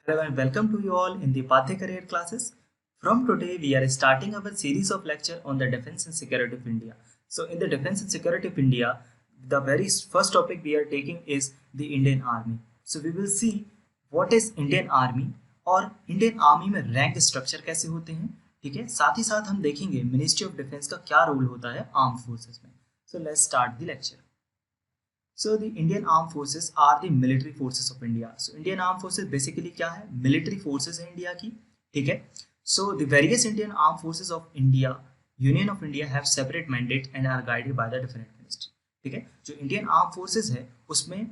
Hello and welcome to you all in the Pathya Career classes. From today, we are starting our series of lecture on the defense and security of India. So, in the defense and security of India, the very first topic we are taking is the Indian Army. So, we will see what is Indian Army और Indian Army में rank structure कैसे होते हैं, ठीक है। साथ ही साथ हम देखेंगे मिनिस्ट्री ऑफ डिफेंस का क्या रोल होता है आर्म फोर्सेस में। So let's start the lecture. So the Indian Armed Forces are the military forces of India. So Indian Armed Forces basically क्या है? Military forces है इंडिया की, ठीक है। So the various Indian Armed Forces of India, Union of India have separate mandate and are guided by the different ministry, ठीक है। जो Indian Armed Forces है उसमें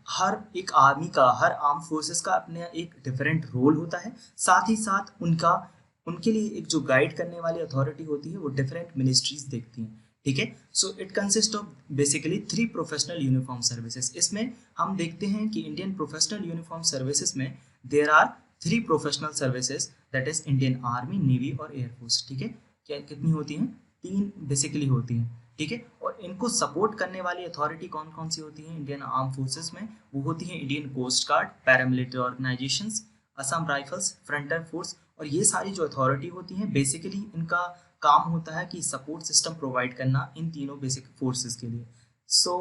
हर एक आर्मी का, हर आर्म फोर्सेस का अपने एक डिफरेंट रोल होता है। साथ ही साथ उनके लिए एक जो गाइड करने वाली अथॉरिटी होती है वो डिफरेंट मिनिस्ट्रीज देखती हैं, ठीक है। So it consist of basically 3 professional uniform services. इसमें हम देखते हैं कि इंडियन प्रोफेशनल यूनिफॉर्म सर्विसेज में there are 3 professional services, that is Indian army, navy और एयरफोर्स, ठीक है। क्या कितनी होती हैं? 3 बेसिकली होती हैं, ठीक है। और इनको सपोर्ट करने वाली अथॉरिटी कौन कौन सी होती है इंडियन आर्म फोर्सेस में? वो होती है Indian coast guard, paramilitary organisations, Assam rifles, frontier force. और ये सारी जो अथॉरिटी होती हैं बेसिकली इनका काम होता है कि सपोर्ट सिस्टम प्रोवाइड करना इन तीनों बेसिक फोर्सेस के लिए। So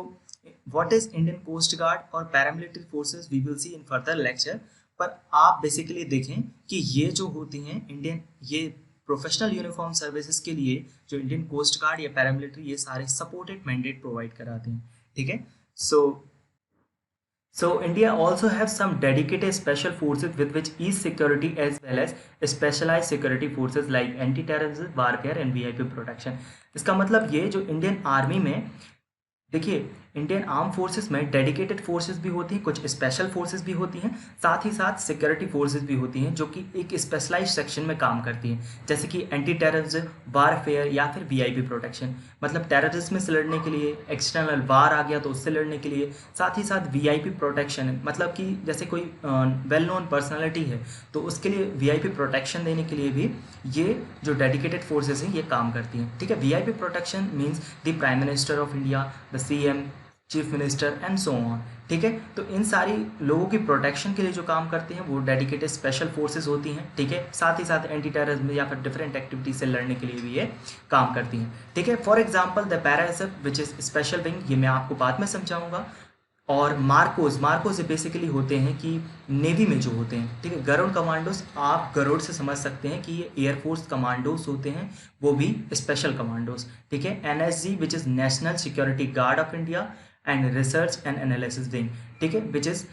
what is Indian coast guard और paramilitary forces we will see in further lecture. पर आप बेसिकली देखें कि ये जो होती हैं ये प्रोफेशनल यूनिफॉर्म सर्विसेज के लिए जो इंडियन कोस्ट गार्ड या पैरामिलिट्री, ये सारे सपोर्टेड मैंडेट प्रोवाइड कराते हैं, ठीक है। So India also have some dedicated special forces with which each security as well as specialized security forces like anti-terrorism, warfare and VIP protection। इसका मतलब ये जो इंडियन आर्मी में देखिए, इंडियन आर्म फोर्सेस में डेडिकेटेड फोर्सेस भी होती हैं, कुछ स्पेशल फोर्सेस भी होती हैं, साथ ही साथ सिक्योरिटी फोर्सेस भी होती हैं जो कि एक स्पेशलाइज्ड सेक्शन में काम करती हैं, जैसे कि एंटी टेररिज्म, वारफेयर या फिर वीआईपी प्रोटेक्शन। मतलब टेररिज्म से लड़ने के लिए, एक्सटर्नल वार आ गया तो उससे लड़ने के लिए, साथ ही साथ वीआईपी प्रोटेक्शन, मतलब कि जैसे कोई वेल नोन पर्सनैलिटी है तो उसके लिए वीआईपी प्रोटेक्शन देने के लिए भी ये जो डेडिकेटेड फोर्सेस हैं ये काम करती हैं, ठीक है। VIP protection means the prime minister of India, the CM, chief minister and so on, ठीक है। तो इन सारी लोगों की प्रोटेक्शन के लिए जो काम करते हैं वो डेडिकेटेड स्पेशल फोर्सेस होती हैं, ठीक है। साथ ही साथ एंटी टेररिज्म या फिर डिफरेंट एक्टिविटीज से लड़ने के लिए भी ये काम करती हैं, ठीक है। For example the para SF which is special wing, ये मैं आपको बाद में समझाऊंगा। और मार्कोज बेसिकली होते हैं कि नेवी में जो होते हैं, ठीक है। गरुड़ कमांडोज, आप गरुड़ से समझ सकते हैं कि ये एयरफोर्स कमांडोज होते हैं, वो भी स्पेशल कमांडोज, ठीक है। NSG which is national security guard of India and research and analysis wing, ठीक है, which is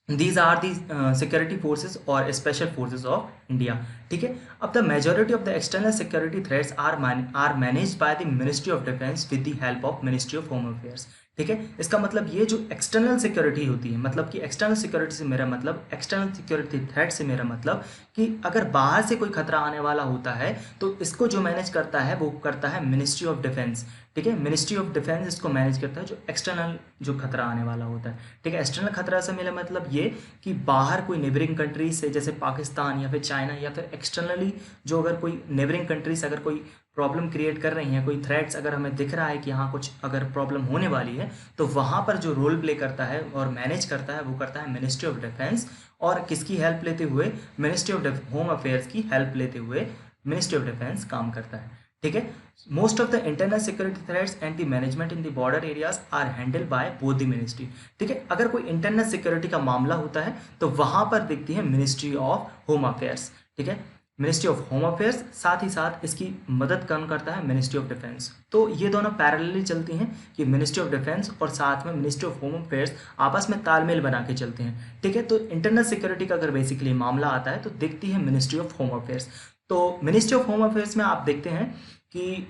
these are the security forces or special forces of India, ठीक है। अब the majority of the external security threats are managed by the Ministry of Defense with the help of Ministry of Home Affairs, ठीक है। इसका मतलब ये जो external security होती है, मतलब कि एक्सटर्नल सिक्योरिटी से मेरा मतलब, एक्सटर्नल सिक्योरिटी थ्रेट से मेरा मतलब कि अगर बाहर से कोई खतरा आने वाला होता है तो इसको जो मैनेज करता है वो करता है मिनिस्ट्री ऑफ डिफेंस, ठीक है। मिनिस्ट्री ऑफ डिफेंस इसको मैनेज करता है जो एक्सटर्नल जो खतरा आने वाला होता है, ठीक है। एक्सटर्नल खतरा से मेरा मतलब ये कि बाहर कोई नेबरिंग कंट्री से, जैसे पाकिस्तान या फिर चाइना या फिर एक्सटर्नली जो अगर कोई नेबरिंग कंट्री से अगर कोई प्रॉब्लम क्रिएट कर रही हैं, कोई थ्रेट्स अगर हमें दिख रहा है कि यहाँ कुछ अगर प्रॉब्लम होने वाली है, तो वहाँ पर जो रोल प्ले करता है और मैनेज करता है वो करता है मिनिस्ट्री ऑफ डिफेंस। और किसकी हेल्प लेते हुए? मिनिस्ट्री ऑफ होम अफेयर्स की हेल्प लेते हुए मिनिस्ट्री ऑफ डिफेंस काम करता है, ठीक है। Most of the internal security threats and the management in the border areas are handled by both the ministry, ठीक है। अगर कोई इंटरनल सिक्योरिटी का मामला होता है तो वहाँ पर दिखती है मिनिस्ट्री ऑफ होम अफेयर्स, ठीक है, मिनिस्ट्री ऑफ होम अफेयर्स। साथ ही साथ इसकी मदद कौन करता है? Ministry of defence. तो ये दोनों पैरेलली चलती हैं कि मिनिस्ट्री ऑफ डिफेंस और साथ में मिनिस्ट्री ऑफ होम अफेयर्स आपस में तालमेल बना के चलते हैं, ठीक है। तो इंटरनल सिक्योरिटी का अगर बेसिकली मामला आता है तो दिखती है मिनिस्ट्री ऑफ होम अफेयर्स। तो मिनिस्ट्री ऑफ होम अफेयर्स में आप देखते हैं कि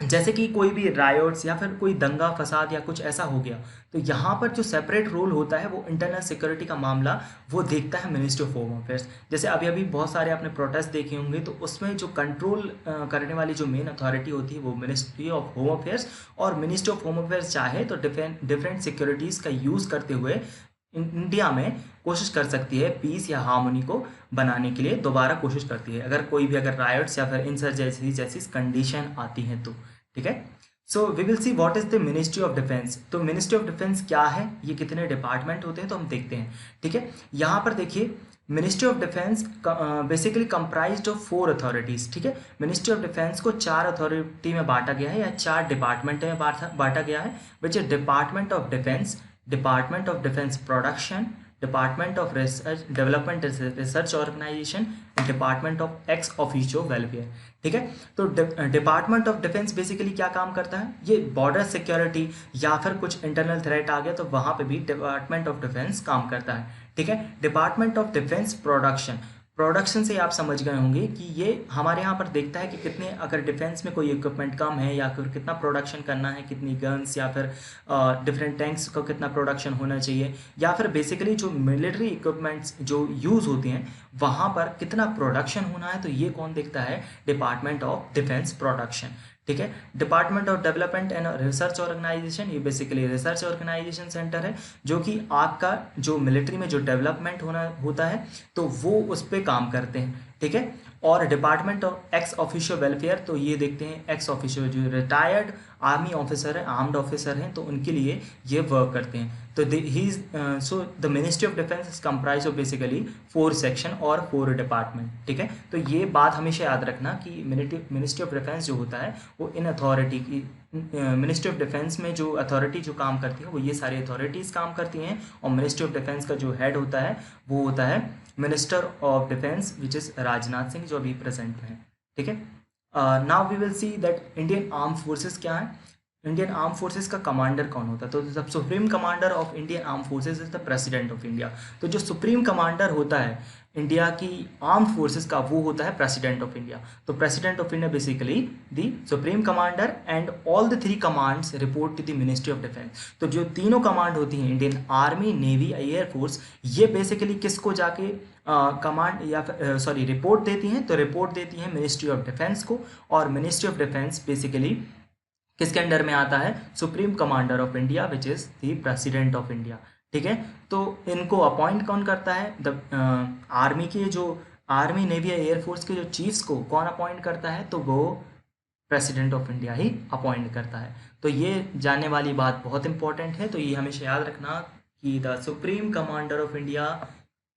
जैसे कि कोई भी रायोट्स या फिर कोई दंगा फसाद या कुछ ऐसा हो गया तो यहाँ पर जो सेपरेट रोल होता है वो इंटरनल सिक्योरिटी का मामला वो देखता है मिनिस्ट्री ऑफ होम अफेयर्स। जैसे अभी बहुत सारे आपने प्रोटेस्ट देखे होंगे तो उसमें जो कंट्रोल करने वाली जो मेन अथॉरिटी होती है वो मिनिस्ट्री ऑफ होम अफेयर्स। और मिनिस्ट्री ऑफ होम अफेयर्स चाहे तो डिफरेंट सिक्योरिटीज़ का यूज़ करते हुए इंडिया में कोशिश कर सकती है पीस या हार्मोनी को बनाने के लिए, दोबारा कोशिश करती है अगर कोई भी अगर रायट्स या फिर इंसर्जेंसी जैसी कंडीशन आती हैं तो, ठीक है। So we will see what is the ministry of defence. तो मिनिस्ट्री ऑफ डिफेंस क्या है, ये कितने डिपार्टमेंट होते हैं, तो हम देखते हैं। ठीक है, यहाँ पर देखिए ministry of defence basically comprised of 4 authorities. ठीक है, मिनिस्ट्री ऑफ डिफेंस को 4 अथॉरिटी में बांटा गया है या 4 डिपार्टमेंट में बांटा गया है, which is department of defence, department of defence production, department of research development research organisation, department of ex officio welfare. ठीक है, तो डिपार्टमेंट ऑफ डिफेंस बेसिकली क्या काम करता है, ये बॉर्डर सिक्योरिटी या फिर कुछ इंटरनल थ्रेट आ गया तो वहाँ पे भी डिपार्टमेंट ऑफ डिफेंस काम करता है। ठीक है, department of defence production, production से आप समझ गए होंगे कि ये हमारे यहाँ पर देखता है कि कितने, अगर डिफेंस में कोई इक्विपमेंट कम है या फिर कितना प्रोडक्शन करना है, कितनी गन्स या फिर डिफरेंट टैंक्स का कितना प्रोडक्शन होना चाहिए, या फिर बेसिकली जो मिलिट्री इक्विपमेंट्स जो यूज़ होती हैं वहाँ पर कितना प्रोडक्शन होना है, तो ये कौन देखता है, डिपार्टमेंट ऑफ डिफेंस प्रोडक्शन। ठीक है, department of development and research organisation, ये बेसिकली रिसर्च ऑर्गेनाइजेशन सेंटर है जो कि आपका जो मिलिट्री में जो डेवलपमेंट होता है तो वो उस पर काम करते हैं। ठीक है, और department of ex officio welfare, तो ये देखते हैं एक्स ऑफिशियो जो रिटायर्ड आर्मी ऑफिसर है, आर्म्ड ऑफिसर हैं, तो उनके लिए ये वर्क करते हैं। तो so the ministry of defence is comprise of basically 4 section और 4 डिपार्टमेंट। ठीक है, तो ये बात हमेशा याद रखना कि मिनिस्ट्री ऑफ डिफेंस जो होता है वो इन अथॉरिटी की, मिनिस्ट्री ऑफ डिफेंस में जो अथॉरिटी जो काम करती है वो ये सारी अथॉरिटीज़ काम करती हैं, और मिनिस्ट्री ऑफ डिफेंस का जो हेड होता है वो होता है minister of defence which is Rajnath Singh, जो अभी प्रेजेंट में है। ठीक है, now we will see that Indian arm forces क्या है। इंडियन आर्म फोर्सेस का कमांडर कौन होता है, तो the supreme commander of Indian arm forces is the president of India. तो जो सुप्रीम कमांडर होता है इंडिया की आर्म फोर्सेस का वो होता है प्रेसिडेंट ऑफ इंडिया। तो president of India basically the supreme commander and all the 3 commands report to the ministry of defence. तो जो तीनों कमांड होती हैं, Indian army, navy, air force, ये बेसिकली किसको जाके कमांड या सॉरी रिपोर्ट देती हैं, तो रिपोर्ट देती हैं मिनिस्ट्री ऑफ डिफेंस को। और मिनिस्ट्री ऑफ डिफेंस बेसिकली किसके अंडर में आता है, supreme commander of India which is the president of India. ठीक है, तो इनको अपॉइंट कौन करता है, द आर्मी के जो आर्मी, नेवी, एयरफोर्स के जो चीफ्स को कौन अपॉइंट करता है, तो वो प्रेसिडेंट ऑफ इंडिया ही अपॉइंट करता है। तो ये जानने वाली बात बहुत इंपॉर्टेंट है, तो ये हमेशा याद रखना कि the supreme commander of India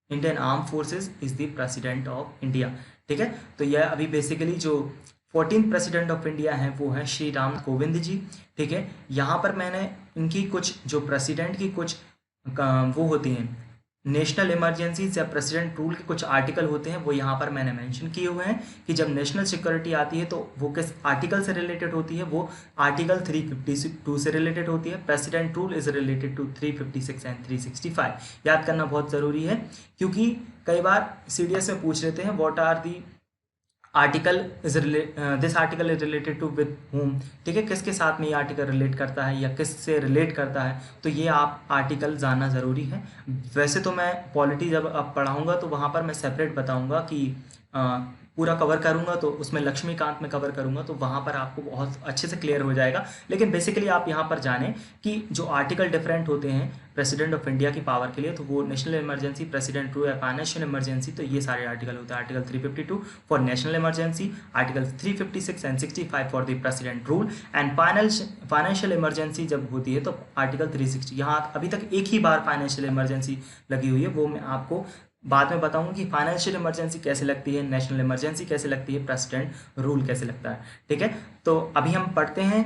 Indian arm forces is the president of India. ठीक है, तो यह अभी बेसिकली जो 14th प्रेसिडेंट ऑफ इंडिया हैं वो हैं श्री राम कोविंद जी। ठीक है, यहाँ पर मैंने इनकी कुछ जो प्रेसिडेंट की कुछ वो होती हैं नेशनल इमरजेंसीज या प्रेसिडेंट रूल के कुछ आर्टिकल होते हैं वो यहाँ पर मैंने मेंशन किए हुए हैं कि जब नेशनल सिक्योरिटी आती है तो वो किस आर्टिकल से रिलेटेड होती है, वो आर्टिकल 352 से रिलेटेड होती है। President rule is related to 356 and 365। याद करना बहुत ज़रूरी है क्योंकि कई बार CDS में पूछ लेते हैं what are the article is this article is related to with home. ठीक है, किसके साथ में ये आर्टिकल रिलेट करता है या किस से रिलेट करता है, तो ये आप आर्टिकल जानना ज़रूरी है। वैसे तो मैं पॉलिटी जब अब पढ़ाऊँगा तो वहाँ पर मैं सेपरेट बताऊँगा कि पूरा कवर करूँगा, तो उसमें लक्ष्मीकांत में कवर करूँगा तो वहाँ पर आपको बहुत अच्छे से क्लियर हो जाएगा। लेकिन बेसिकली आप यहाँ पर जानें कि जो आर्टिकल डिफरेंट होते हैं प्रेसिडेंट ऑफ इंडिया की पावर के लिए, तो वो नेशनल इमरजेंसी, प्रेसिडेंट रूल या फाइनेंशियल इमरजेंसी, तो ये सारे आर्टिकल होते हैं। Article 352 for national emergency, article 356 and 65 for the president rule, and financial emergency जब होती है तो आर्टिकल 360। यहाँ अभी तक एक ही बार फाइनेंशियल इमरजेंसी लगी हुई है, वो मैं आपको बाद में बताऊंगा कि फाइनेंशियल इमरजेंसी कैसे लगती है, नेशनल इमरजेंसी कैसे लगती है, प्रेसिडेंट रूल कैसे लगता है। ठीक है, तो अभी हम पढ़ते हैं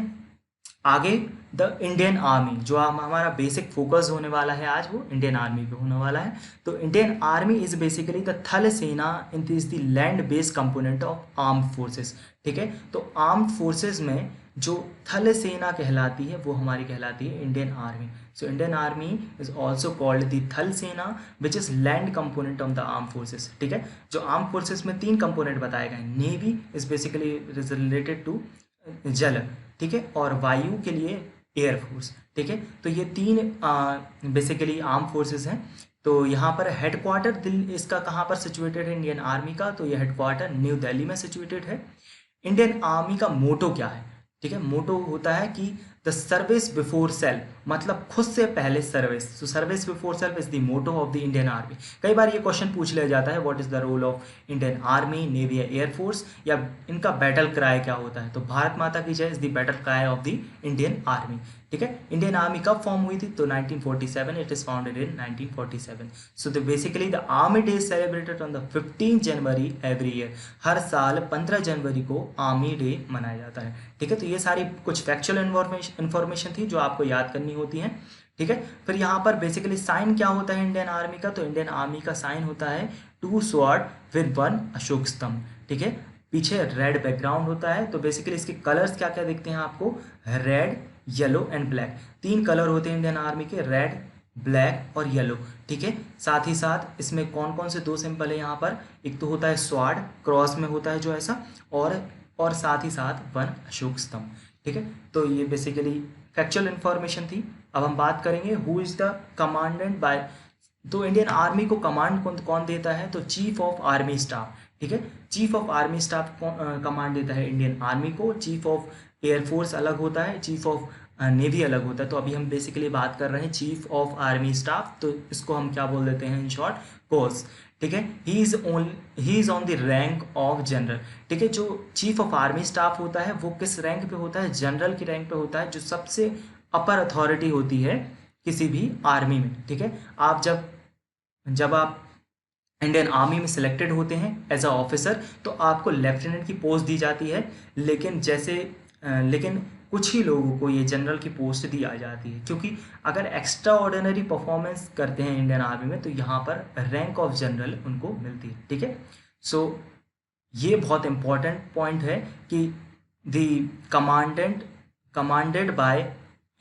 आगे द इंडियन आर्मी। जो हमारा बेसिक फोकस होने वाला है आज वो इंडियन आर्मी पे होने वाला है। तो Indian army is basically the थल सेना in is the land based component of armed forces. ठीक है, तो आर्म्ड फोर्सेस में जो थल सेना कहलाती है वो हमारी कहलाती है Indian army. So Indian army is also called the थल सेना which is land component of the arm forces. ठीक है, जो आर्म फोर्सेस में 3 कंपोनेंट बताए गए, navy is basically related to जल, ठीक है, और वायु के लिए एयरफोर्स। ठीक है, तो ये 3 बेसिकली आर्म फोर्सेस हैं। तो यहाँ पर हेडक्वार्टर दिल्ली इसका कहाँ पर सिचुएटेड है इंडियन आर्मी का, तो ये हेडक्वार्टर न्यू दिल्ली में सिचुएटेड है। इंडियन आर्मी का मोटो क्या है, ठीक है, मोटो होता है कि द सर्विस बिफोर सेल्फ मतलब खुद से पहले service. So service before self is the motto of the Indian army. कई बार ये क्वेश्चन पूछ लिया जाता है, what is the role of Indian army, navy या एयरफोर्स, या इनका बैटल क्राई क्या होता है। तो भारत माता की जय is the battle cry of the Indian army. ठीक है, इंडियन आर्मी कब फॉर्म हुई थी? तो 1947, it is founded in 1947। So the basically the army day is celebrated on the 15 January every year. हर साल 15 जनवरी को आर्मी डे मनाया जाता है। ठीक है, तो ये सारी कुछ फैक्चुअल इन्फॉर्मेशन थी जो आपको याद करनी होती है। ठीक है, फिर यहाँ पर बेसिकली साइन क्या होता है इंडियन आर्मी का? तो इंडियन आर्मी का साइन होता है 2 स्वॉर्ड विद 1 अशोक स्तंभ। ठीक है, पीछे रेड बैकग्राउंड होता है। तो बेसिकली इसके कलर्स क्या क्या दिखते हैं आपको? Red, yellow and black. 3 colour होते हैं इंडियन आर्मी के, रेड, ब्लैक और येलो। ठीक है, साथ ही साथ इसमें कौन कौन से 2 सिंबल है यहाँ पर? एक तो होता है स्वार्ड, क्रॉस में होता है जो ऐसा, और साथ ही साथ 1 अशोक स्तंभ। ठीक है, तो ये बेसिकली फैक्चुअल इन्फॉर्मेशन थी। अब हम बात करेंगे who is the commandant by. तो इंडियन आर्मी को कमांड कौन देता है? तो चीफ ऑफ आर्मी स्टाफ। ठीक है, chief of army staff command देता है इंडियन आर्मी को। चीफ ऑफ एयरफोर्स अलग होता है, चीफ ऑफ नेवी अलग होता है। तो अभी हम बेसिकली बात कर रहे हैं चीफ ऑफ आर्मी स्टाफ, तो इसको हम क्या बोल देते हैं इन शॉर्ट? कोर्स। ठीक है, he is on the rank of general. ठीक है, जो चीफ ऑफ आर्मी स्टाफ होता है वो किस रैंक पे होता है? जनरल की रैंक पे होता है, जो सबसे अपर अथॉरिटी होती है किसी भी आर्मी में। ठीक है, आप जब आप इंडियन आर्मी में सिलेक्टेड होते हैं एज अ ऑफिसर, तो आपको लेफ्टिनेंट की पोस्ट दी जाती है। लेकिन कुछ ही लोगों को ये जनरल की पोस्ट दी आ जाती है, क्योंकि अगर एक्स्ट्रा ऑर्डिनरी परफॉर्मेंस करते हैं इंडियन आर्मी में तो यहाँ पर रैंक ऑफ जनरल उनको मिलती है। ठीक है, सो ये बहुत इंपॉर्टेंट पॉइंट है कि the commanded by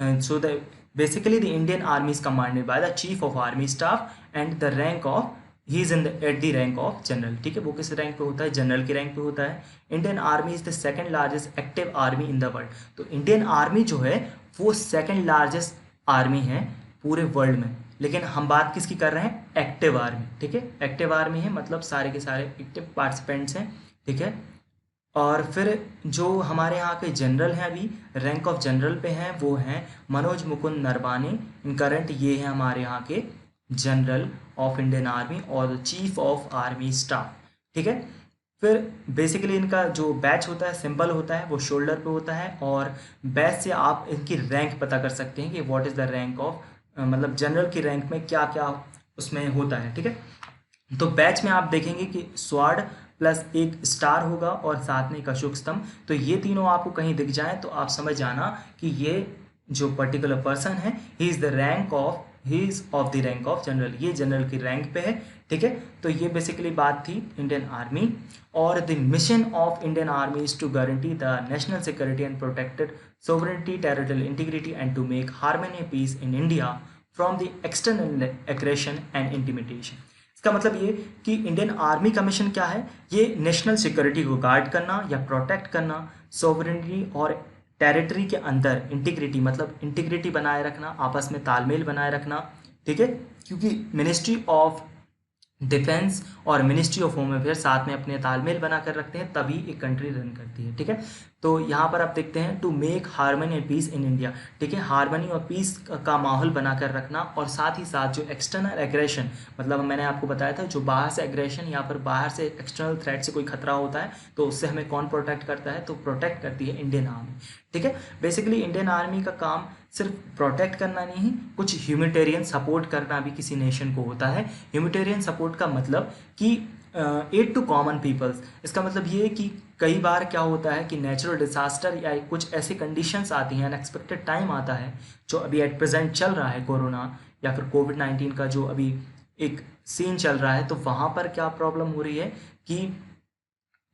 so the basically the Indian army is commanded by the chief of army staff and the rank of he is at the rank of general. ठीक है, वो किस रैंक पे होता है? General की रैंक पे होता है। Indian army is the second largest active army in the world. तो इंडियन आर्मी जो है वो सेकंड लार्जेस्ट आर्मी है पूरे वर्ल्ड में। लेकिन हम बात किसकी कर रहे हैं? Active army. ठीक है, एक्टिव आर्मी है मतलब सारे के सारे एक्टिव पार्टिसिपेंट्स हैं। ठीक है, और फिर जो हमारे यहाँ के जनरल हैं अभी रैंक ऑफ जनरल पे हैं वो हैं मनोज मुकुंद नरवाने। इन करंट ये हैं हमारे यहाँ के जनरल ऑफ इंडियन आर्मी और चीफ ऑफ आर्मी स्टाफ। ठीक है, फिर बेसिकली इनका जो बैच होता है, सिंबल होता है, वो शोल्डर पे होता है, और बैच से आप इनकी रैंक पता कर सकते हैं कि what is the rank of, मतलब जनरल की रैंक में क्या क्या उसमें होता है। ठीक है, तो बैच में आप देखेंगे कि स्वार्ड प्लस एक स्टार होगा और साथ में एक अशोक स्तंभ। तो ये तीनों आपको कहीं दिख जाए तो आप समझ जाना कि ये जो पर्टिकुलर पर्सन है he is of the rank of general, ये जनरल की रैंक पे है। ठीक है, तो ये बेसिकली बात थी इंडियन आर्मी। और the mission of Indian army is to guarantee the national security and protected sovereignty, territorial integrity and to make harmony and peace in India from the external aggression and intimidation. इसका मतलब ये कि Indian army का mission क्या है? ये national security को guard करना या प्रोटेक्ट करना, सोवरेनिटी और टेरिटरी के अंदर इंटीग्रिटी मतलब इंटीग्रिटी बनाए रखना, आपस में तालमेल बनाए रखना। ठीक है, क्योंकि मिनिस्ट्री ऑफ डिफेंस और मिनिस्ट्री ऑफ होम अफेयर साथ में अपने तालमेल बना कर रखते हैं, तभी एक कंट्री रन करती है। ठीक है, तो यहाँ पर आप देखते हैं to make harmony and peace in India. ठीक है, हार्मनी और पीस का माहौल बनाकर रखना, और साथ ही साथ जो एक्सटर्नल एग्रेशन मतलब मैंने आपको बताया था जो बाहर से एग्रेशन या फिर बाहर से एक्सटर्नल थ्रेट से कोई खतरा होता है तो उससे हमें कौन प्रोटेक्ट करता है? तो प्रोटेक्ट करती है इंडियन आर्मी। ठीक है, बेसिकली इंडियन आर्मी का काम सिर्फ प्रोटेक्ट करना नहीं, कुछ ह्यूमैनिटेरियन सपोर्ट करना भी किसी नेशन को होता है। ह्यूमैनिटेरियन सपोर्ट का मतलब कि एड टू कॉमन पीपल्स। इसका मतलब ये है कि कई बार क्या होता है कि नेचुरल डिजास्टर या कुछ ऐसी कंडीशंस आती हैं, अनएक्सपेक्टेड टाइम आता है जो अभी एट प्रेजेंट चल रहा है, कोरोना या फिर कोविड-19 का जो अभी एक सीन चल रहा है, तो वहाँ पर क्या प्रॉब्लम हो रही है कि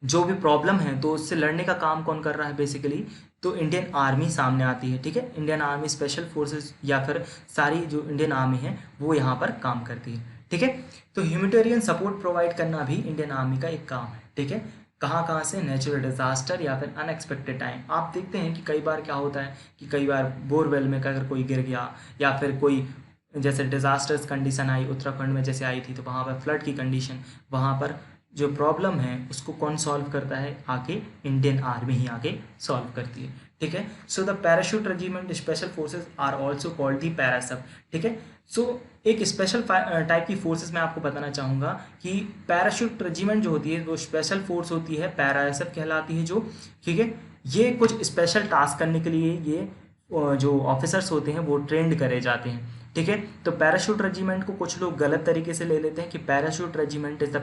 जो भी प्रॉब्लम है तो उससे लड़ने का काम कौन कर रहा है? बेसिकली तो इंडियन आर्मी सामने आती है। ठीक है, इंडियन आर्मी स्पेशल फोर्सेस या फिर सारी जो इंडियन आर्मी है वो यहाँ पर काम करती है। ठीक है, तो ह्यूमैनिटेरियन सपोर्ट प्रोवाइड करना भी इंडियन आर्मी का एक काम है। ठीक है, कहाँ से? नेचुरल डिजास्टर या फिर अनएक्सपेक्टेड टाइम। आप देखते हैं कि कई बार क्या होता है कि कई बार बोरवेल में अगर कोई गिर गया या फिर कोई जैसे डिजास्टर्स कंडीशन आई उत्तराखंड में जैसे आई थी, तो वहाँ पर फ्लड की कंडीशन, वहाँ पर जो प्रॉब्लम है उसको कौन सॉल्व करता है? आके इंडियन आर्मी ही आके सॉल्व करती है। ठीक है। So the parachute regiment special forces are also called the पैरासब, ठीक है। सो एक स्पेशल टाइप की फोर्सेस मैं आपको बताना चाहूँगा कि पैराशूट रेजिमेंट जो होती है वो स्पेशल फोर्स होती है, पैरासब कहलाती है जो, ठीक है। ये कुछ स्पेशल टास्क करने के लिए ये जो ऑफिसर्स होते हैं वो ट्रेंड करे जाते हैं, ठीक है। तो पैराशूट रेजिमेंट को कुछ लोग गलत तरीके से ले लेते हैं कि parachute regiment is the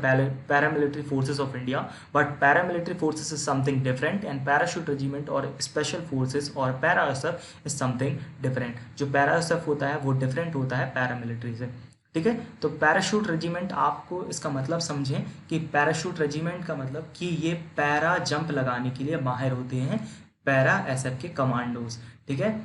paramilitary forces of India, but paramilitary forces is something different and parachute regiment और स्पेशल फोर्सेस और पैरासब इज समथिंग डिफरेंट। जो पैरासब होता है वो डिफरेंट होता है पैरामिलिट्री से, ठीक है। तो पैराशूट रेजिमेंट, आपको इसका मतलब समझें कि पैराशूट रेजिमेंट का मतलब कि ये पैरा जंप लगाने के लिए माहिर होते हैं, पैरा एसएफ के कमांडोज, ठीक है।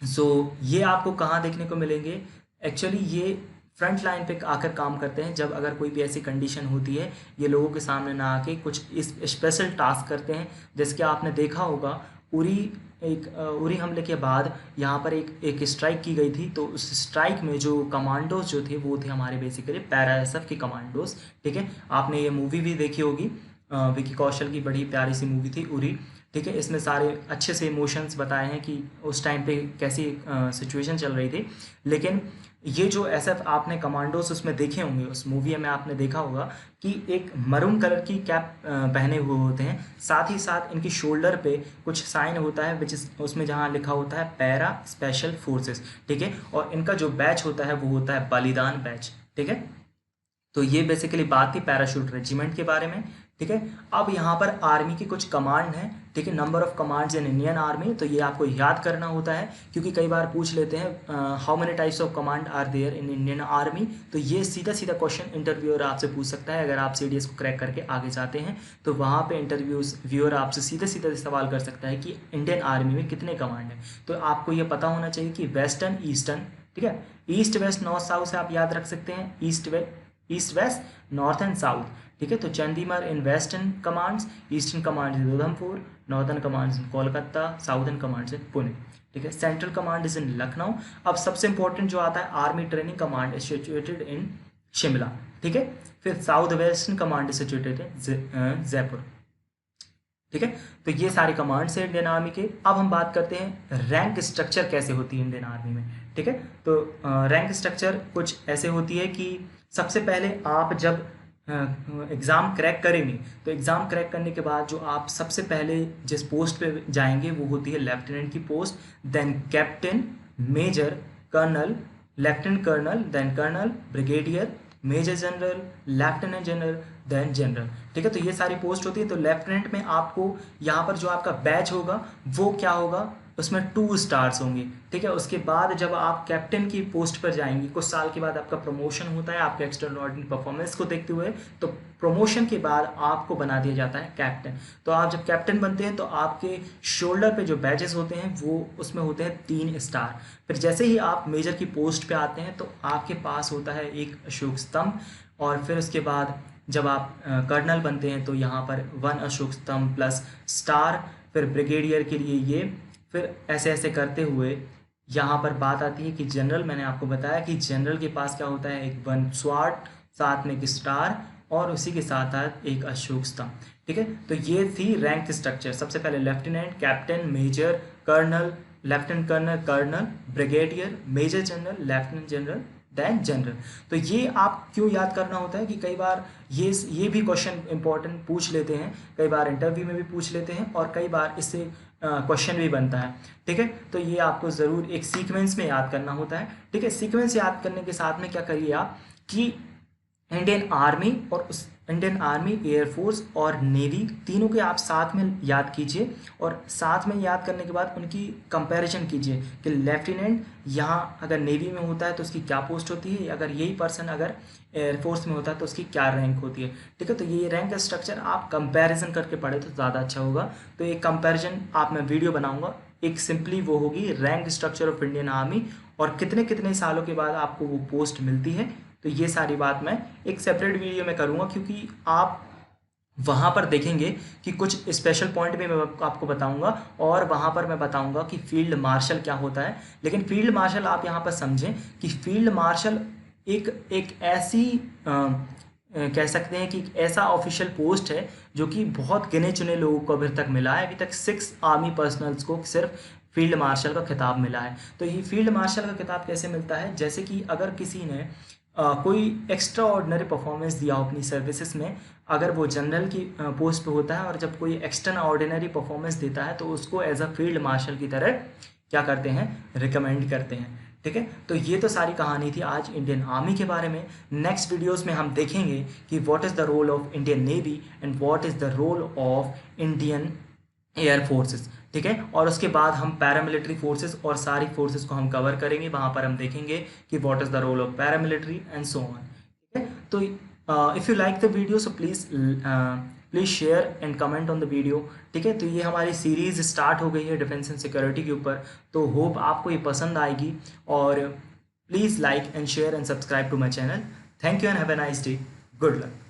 सो ये आपको कहाँ देखने को मिलेंगे, एक्चुअली ये फ्रंट लाइन पे आकर काम करते हैं। जब अगर कोई भी ऐसी कंडीशन होती है, ये लोगों के सामने ना आके कुछ इस स्पेशल टास्क करते हैं। जैसे कि आपने देखा होगा उरी हमले के बाद यहाँ पर एक स्ट्राइक की गई थी, तो उस स्ट्राइक में जो कमांडोज जो थे वो थे हमारे बेसिकली पैरा एसएफ के कमांडोज, ठीक है। आपने ये मूवी भी देखी होगी, विकी कौशल की बड़ी प्यारी सी मूवी थी उरी, ठीक है। इसमें सारे अच्छे से इमोशंस बताए हैं कि उस टाइम पे कैसी सिचुएशन चल रही थी। लेकिन ये जो एसएफ आपने कमांडोज उसमें देखे होंगे, उस मूवी में आपने देखा होगा कि एक मरून कलर की कैप पहने हुए होते हैं, साथ ही साथ इनकी शोल्डर पे कुछ साइन होता है विच इज उसमें जहाँ लिखा होता है पैरा स्पेशल फोर्सेस, ठीक है। और इनका जो बैच होता है वो होता है बलिदान बैच, ठीक है। तो ये बेसिकली बात थी पैराशूट रेजिमेंट के बारे में, ठीक है। अब यहाँ पर आर्मी की कुछ कमांड है, ठीक है, number of commands in Indian army. तो ये आपको याद करना होता है क्योंकि कई बार पूछ लेते हैं how many types of command are there in Indian army. तो ये सीधा सीधा क्वेश्चन इंटरव्यूअर आपसे पूछ सकता है। अगर आप सीडीएस को क्रैक करके आगे जाते हैं तो वहाँ पे व्यूअर आपसे सीधे सीधे सवाल कर सकता है कि इंडियन आर्मी में कितने कमांड हैं। तो आपको ये पता होना चाहिए कि वेस्टर्न ईस्टर्न, ठीक है, ईस्ट वेस्ट नॉर्थ साउथ से आप याद रख सकते हैं, east west north and south, ठीक है। तो चंदीमर in western commands, eastern command in Udhampur, northern commands in Kolkata, southern commands in Pune, ठीक है। Central command is in Lucknow. अब सबसे इंपॉर्टेंट जो आता है army training command is situated in Shimla, ठीक है। फिर south western command is situated in Jaipur, ठीक है। तो ये सारी कमांड्स है इंडियन आर्मी के। अब हम बात करते हैं रैंक स्ट्रक्चर कैसे होती है इंडियन आर्मी में, ठीक है। तो रैंक स्ट्रक्चर कुछ ऐसे होती है कि सबसे पहले आप जब एग्ज़ाम क्रैक करेंगे तो एग्ज़ाम क्रैक करने के बाद जो आप सबसे पहले जिस पोस्ट पे जाएंगे वो होती है लेफ्टिनेंट की post, then captain, major, colonel, lieutenant colonel, then colonel, brigadier, major general, lieutenant general, then general, ठीक है। तो ये सारी पोस्ट होती है। तो लेफ्टिनेंट में आपको यहाँ पर जो आपका बैच होगा वो क्या होगा, उसमें 2 स्टार्स होंगे, ठीक है। उसके बाद जब आप कैप्टन की पोस्ट पर जाएंगे, कुछ साल के बाद आपका प्रमोशन होता है आपके एक्स्ट्राऑर्डिनरी परफॉर्मेंस को देखते हुए। तो प्रमोशन के बाद आपको बना दिया जाता है कैप्टन। तो आप जब कैप्टन बनते हैं तो आपके शोल्डर पे जो बैजेस होते हैं वो उसमें होते हैं 3 स्टार। फिर जैसे ही आप मेजर की पोस्ट पे आते हैं तो आपके पास होता है एक अशोक स्तंभ, और फिर उसके बाद जब आप कर्नल बनते हैं तो यहाँ पर 1 अशोक स्तंभ प्लस स्टार, फिर ब्रिगेडियर के लिए ये, फिर ऐसे ऐसे करते हुए यहाँ पर बात आती है कि जनरल, मैंने आपको बताया कि जनरल के पास क्या होता है, एक 1 स्वार्ड, साथ में एक स्टार और उसी के साथ साथ एक अशोक स्तंभ, ठीक है। तो ये थी रैंक स्ट्रक्चर। सबसे पहले lieutenant, captain, major, colonel, lieutenant colonel, colonel, brigadier, major general, lieutenant general, then general. तो ये आप क्यों याद करना होता है कि कई बार ये भी क्वेश्चन इंपॉर्टेंट पूछ लेते हैं, कई बार इंटरव्यू में भी पूछ लेते हैं और कई बार इससे क्वेश्चन भी बनता है, ठीक है। तो ये आपको ज़रूर एक सीक्वेंस में याद करना होता है, ठीक है। सीक्वेंस याद करने के साथ में क्या करिए आप कि इंडियन आर्मी और उस इंडियन आर्मी, एयरफोर्स और नेवी तीनों के आप साथ में याद कीजिए, और साथ में याद करने के बाद उनकी कंपैरिजन कीजिए कि लेफ्टिनेंट यहाँ अगर नेवी में होता है तो उसकी क्या पोस्ट होती है, अगर यही पर्सन अगर एयरफोर्स में होता है तो उसकी क्या रैंक होती है, ठीक है। तो ये रैंक स्ट्रक्चर आप कंपैरिजन करके पढ़े तो ज़्यादा अच्छा होगा। तो एक कंपैरिजन आप मैं वीडियो बनाऊँगा, एक सिंपली वो होगी rank structure of Indian army और कितने कितने सालों के बाद आपको वो पोस्ट मिलती है। तो ये सारी बात मैं एक सेपरेट वीडियो में करूँगा क्योंकि आप वहाँ पर देखेंगे कि कुछ स्पेशल पॉइंट भी मैं आपको बताऊंगा, और वहाँ पर मैं बताऊंगा कि फील्ड मार्शल क्या होता है। लेकिन फील्ड मार्शल आप यहाँ पर समझें कि फील्ड मार्शल एक ऐसी कह सकते हैं कि एक ऐसा ऑफिशियल पोस्ट है जो कि बहुत गिने चुने लोगों को अभी तक मिला है। अभी तक 6 आर्मी पर्सनल्स को सिर्फ फील्ड मार्शल का खिताब मिला है। तो ये फील्ड मार्शल का खिताब कैसे मिलता है? जैसे कि अगर किसी ने कोई एक्स्ट्रा ऑर्डिनरी परफॉर्मेंस दिया हो अपनी सर्विसेज में, अगर वो जनरल की पोस्ट पे होता है और जब कोई एक्स्ट्रा ऑर्डिनरी परफॉर्मेंस देता है तो उसको एज अ फील्ड मार्शल की तरह क्या करते हैं, रिकमेंड करते हैं। ठीक है, तो ये तो सारी कहानी थी आज इंडियन आर्मी के बारे में। नेक्स्ट वीडियोस में हम देखेंगे कि what is the role of Indian navy and what is the role of Indian air forces. ठीक है, और उसके बाद हम पैरामिलिट्री फोर्सेस और सारी फोर्सेस को हम कवर करेंगे। वहाँ पर हम देखेंगे कि what is the role of paramilitary and so on. ठीक है, तो if you like the video so please share and comment on the video. ठीक है, तो ये हमारी सीरीज़ स्टार्ट हो गई है डिफेंस एंड सिक्योरिटी के ऊपर, तो होप आपको ये पसंद आएगी। और please like and share and subscribe to my channel. Thank you and have a nice day. Good luck.